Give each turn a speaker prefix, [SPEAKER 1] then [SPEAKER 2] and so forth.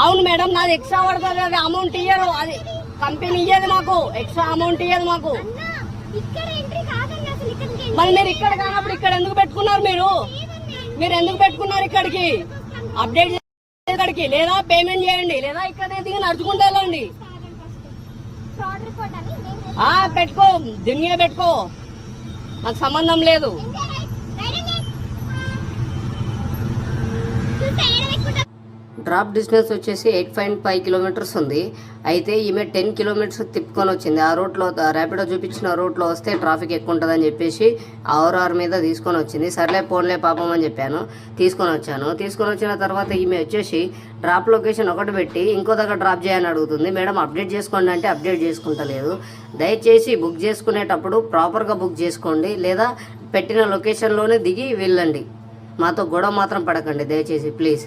[SPEAKER 1] అవును మేడం, నాది ఎక్స్ట్రా పడుతుంది, అది అమౌంట్ ఇయ్యరు, అది కంపెనీ ఇయ్యదు మాకు, ఎక్స్ట్రా అమౌంట్ ఇయ్యదు మాకు. మరి మీరు ఇక్కడ కానప్పుడు ఇక్కడ ఎందుకు పెట్టుకున్నారు? మీరు ఎందుకు పెట్టుకున్నారు ఇక్కడికి? అప్డేట్ ఇక్కడికి లేదా పేమెంట్ చేయండి, లేదా ఇక్కడ దిగి నడుచుకుంటూ వెళ్ళండి. పెట్టుకో, దింగే పెట్టుకో, నాకు సంబంధం లేదు. డ్రాప్ డిస్టెన్స్ వచ్చేసి 8.5 కిలోమీటర్స్ ఉంది. అయితే ఈమె 10 కిలోమీటర్స్ తిప్పుకొని వచ్చింది. ఆ రూట్లో ర్యాపిడో చూపించిన రూట్లో వస్తే ట్రాఫిక్ ఎక్కువ ఉంటుందని చెప్పేసి ఆర్ మీద తీసుకొని వచ్చింది. సర్లే పోన్లే పాపం అని చెప్పాను, తీసుకొని వచ్చాను. తీసుకొని వచ్చిన తర్వాత ఈమె వచ్చేసి డ్రాప్ లొకేషన్ ఒకటి పెట్టి ఇంకో దగ్గర డ్రాప్ చేయని అడుగుతుంది. మేడం అప్డేట్ చేసుకోండి అంటే అప్డేట్ చేసుకుంటలేదు. దయచేసి బుక్ చేసుకునేటప్పుడు ప్రాపర్గా బుక్ చేసుకోండి, లేదా పెట్టిన లొకేషన్లోనే దిగి వెళ్ళండి. మాతో గొడవ మాత్రం పడకండి దయచేసి, ప్లీజ్.